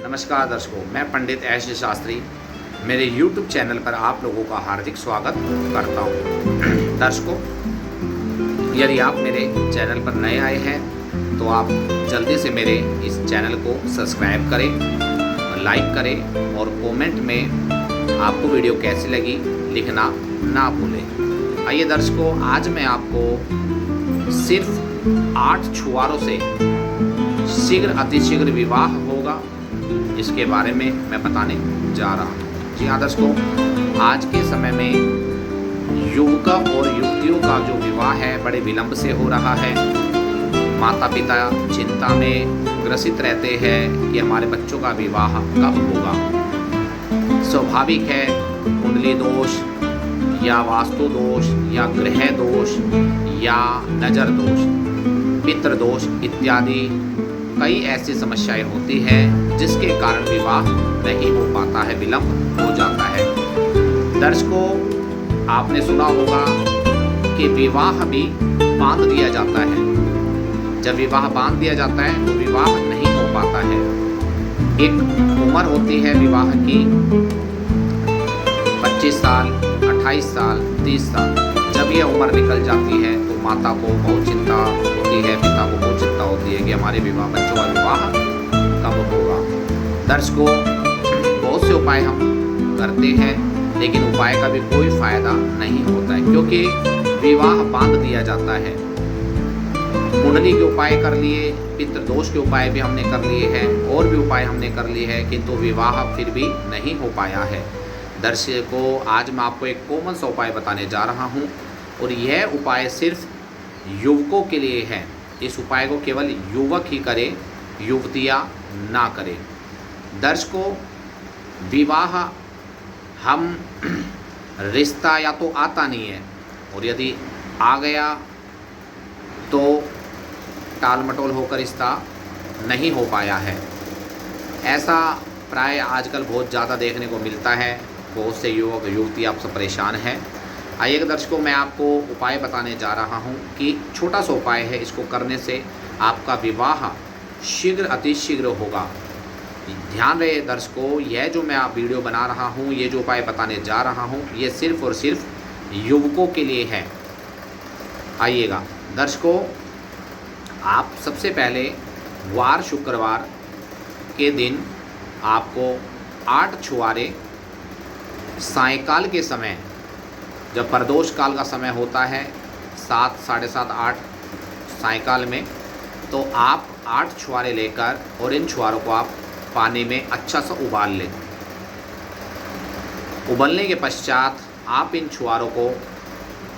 नमस्कार दर्शकों, मैं पंडित एस शास्त्री मेरे YouTube चैनल पर आप लोगों का हार्दिक स्वागत करता हूं। दर्शकों, यदि आप मेरे चैनल पर नए आए हैं तो आप जल्दी से मेरे इस चैनल को सब्सक्राइब करें, लाइक करें और कमेंट में आपको वीडियो कैसी लगी लिखना ना भूलें। आइए दर्शकों, आज मैं आपको सिर्फ 8 छुआरों से शीघ्र अतिशीघ्र विवाह होगा इसके बारे में मैं बताने जा रहा हूँ। जी हाँ दर्शकों, आज के समय में युवकों और युवतियों का जो विवाह है बड़े विलंब से हो रहा है। माता पिता चिंता में ग्रसित रहते हैं कि हमारे बच्चों का विवाह कब होगा। स्वाभाविक है, कुंडली दोष या वास्तु दोष या ग्रह दोष या नज़र दोष, पितृ दोष इत्यादि कई ऐसी समस्याएं होती हैं जिसके कारण विवाह नहीं हो पाता है, विलंब हो जाता है। दर्शकों, आपने सुना होगा कि विवाह भी बांध दिया जाता है। जब विवाह बांध दिया जाता है तो विवाह नहीं हो पाता है। एक उम्र होती है विवाह की 25 साल, 28 साल, 30 साल। जब यह उम्र निकल जाती है तो माता को बहुत चिंता होती है, पिता को बहुत चिंता होती है कि हमारे बच्चों का विवाह कब होगा। दर्शकों, बहुत से उपाय हम करते हैं लेकिन उपाय का भी कोई फायदा नहीं होता है क्योंकि विवाह बांध दिया जाता है। कुंडली के उपाय कर लिए, पितृ दोष के उपाय भी हमने कर लिए हैं और भी उपाय हमने कर लिए हैं किंतु विवाह फिर भी नहीं हो पाया है। दर्शकों, आज मैं आपको एक कॉमन सा उपाय बताने जा रहा हूं और यह उपाय सिर्फ युवकों के लिए है। इस उपाय को केवल युवक ही करें, युवतियाँ ना करें। दर्शकों, विवाह हम रिश्ता या तो आता नहीं है और यदि आ गया तो टाल मटोल होकर रिश्ता नहीं हो पाया है। ऐसा प्राय आजकल बहुत ज़्यादा देखने को मिलता है। बहुत से युवक युवती आपसे परेशान हैं। आइए दर्शकों, मैं आपको उपाय बताने जा रहा हूं कि छोटा सा उपाय है, इसको करने से आपका विवाह शीघ्र अतिशीघ्र होगा। ध्यान रहे दर्शकों, यह जो मैं आप वीडियो बना रहा हूं, ये जो उपाय बताने जा रहा हूं, ये सिर्फ और सिर्फ युवकों के लिए है। आइएगा दर्शकों, आप सबसे पहले वार शुक्रवार के दिन आपको 8 छुआरे सायंकाल के समय, जब प्रदोष काल का समय होता है 7, साढ़े 7, 8 सायंकाल में, तो आप 8 छुआरे लेकर और इन छुआरों को आप पानी में अच्छा सा उबाल लें। उबलने के पश्चात आप इन छुआरों को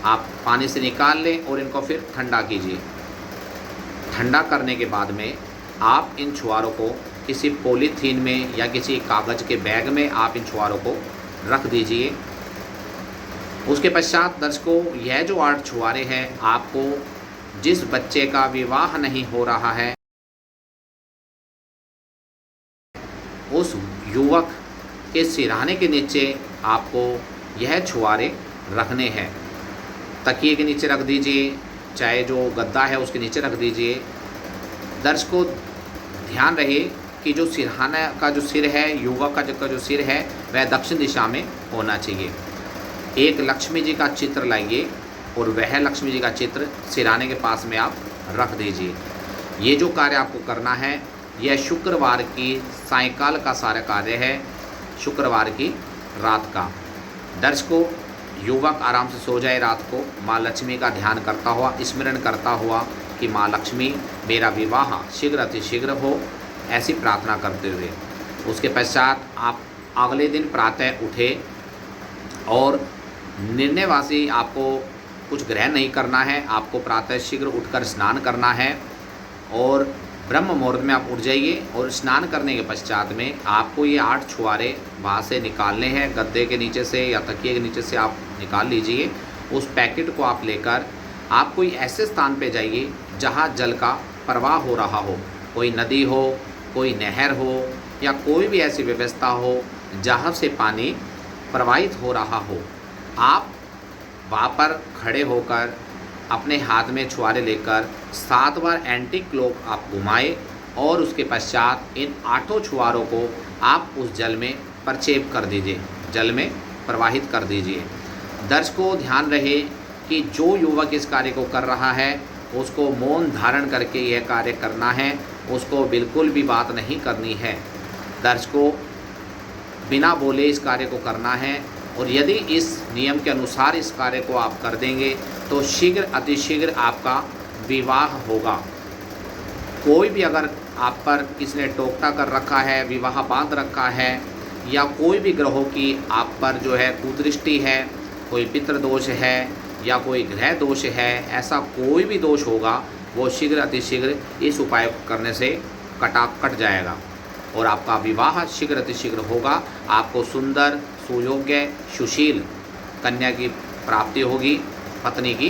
आप पानी से निकाल लें और इनको फिर ठंडा कीजिए। ठंडा करने के बाद में आप इन छुआरों को किसी पॉलीथीन में या किसी कागज़ के बैग में आप इन छुआरों को रख दीजिए। उसके पश्चात दर्शकों, यह जो 8 छुआरे हैं, आपको जिस बच्चे का विवाह नहीं हो रहा है उस युवक के सिरहाने के नीचे आपको यह छुआरे रखने हैं। तकिए के नीचे रख दीजिए, चाहे जो गद्दा है उसके नीचे रख दीजिए। दर्शकों, ध्यान रहे कि जो सिरहाना का जो सिर है, युवक का जो सिर है, वह दक्षिण दिशा में होना चाहिए। एक लक्ष्मी जी का चित्र लाइए और वह लक्ष्मी जी का चित्र सिरहाने के पास में आप रख दीजिए। ये जो कार्य आपको करना है, यह शुक्रवार की सायंकाल का सारा कार्य है, शुक्रवार की रात का। दर्शकों, युवक आराम से सो जाए रात को, माँ लक्ष्मी का ध्यान करता हुआ, स्मरण करता हुआ कि माँ लक्ष्मी मेरा विवाह शीघ्र अतिशीघ्र हो, ऐसी प्रार्थना करते हुए। उसके पश्चात आप अगले दिन प्रातः उठे और निर्णयवासी आपको कुछ ग्रहण नहीं करना है। आपको प्रातः शीघ्र उठकर स्नान करना है और ब्रह्म मुहूर्त में आप उठ जाइए और स्नान करने के पश्चात में आपको ये 8 छुआरे वहाँ से निकालने हैं। गद्दे के नीचे से या तकिए के नीचे से आप निकाल लीजिए। उस पैकेट को आप लेकर आप कोई ऐसे स्थान पे जाइए जहाँ जल का प्रवाह हो रहा हो, कोई नदी हो, कोई नहर हो या कोई भी ऐसी व्यवस्था हो जहाँ से पानी प्रवाहित हो रहा हो। आप वहाँ पर खड़े होकर अपने हाथ में छुआरे लेकर 7 बार एंटी क्लॉक आप घुमाएं और उसके पश्चात इन 8 छुआरों को आप उस जल में प्रक्षेप कर दीजिए, जल में प्रवाहित कर दीजिए। दर्शकों ध्यान रहे कि जो युवक इस कार्य को कर रहा है उसको मौन धारण करके यह कार्य करना है, उसको बिल्कुल भी बात नहीं करनी है। दर्शकों बिना बोले इस कार्य को करना है, और यदि इस नियम के अनुसार इस कार्य को आप कर देंगे तो शीघ्र अतिशीघ्र आपका विवाह होगा। कोई भी अगर आप पर किसने टोकता कर रखा है, विवाह बांध रखा है, या कोई भी ग्रहों की आप पर जो है कुदृष्टि है, कोई पितृदोष है या कोई ग्रह दोष है, ऐसा कोई भी दोष होगा वो शीघ्र अतिशीघ्र इस उपाय को करने से कट जाएगा और आपका विवाह शीघ्र अतिशीघ्र होगा। आपको सुंदर, सुयोग्य, सुशील कन्या की प्राप्ति होगी, पत्नी की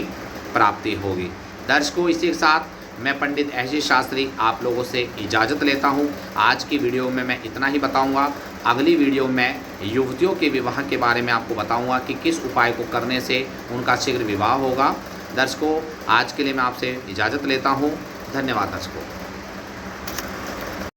प्राप्ति होगी। दर्शकों इसी के साथ मैं पंडित आशीष शास्त्री आप लोगों से इजाज़त लेता हूं। आज की वीडियो में मैं इतना ही बताऊंगा। अगली वीडियो में युवतियों के विवाह के बारे में आपको बताऊंगा कि किस उपाय को करने से उनका शीघ्र विवाह होगा। दर्शकों आज के लिए मैं आपसे इजाज़त लेता हूं। धन्यवाद दर्शकों।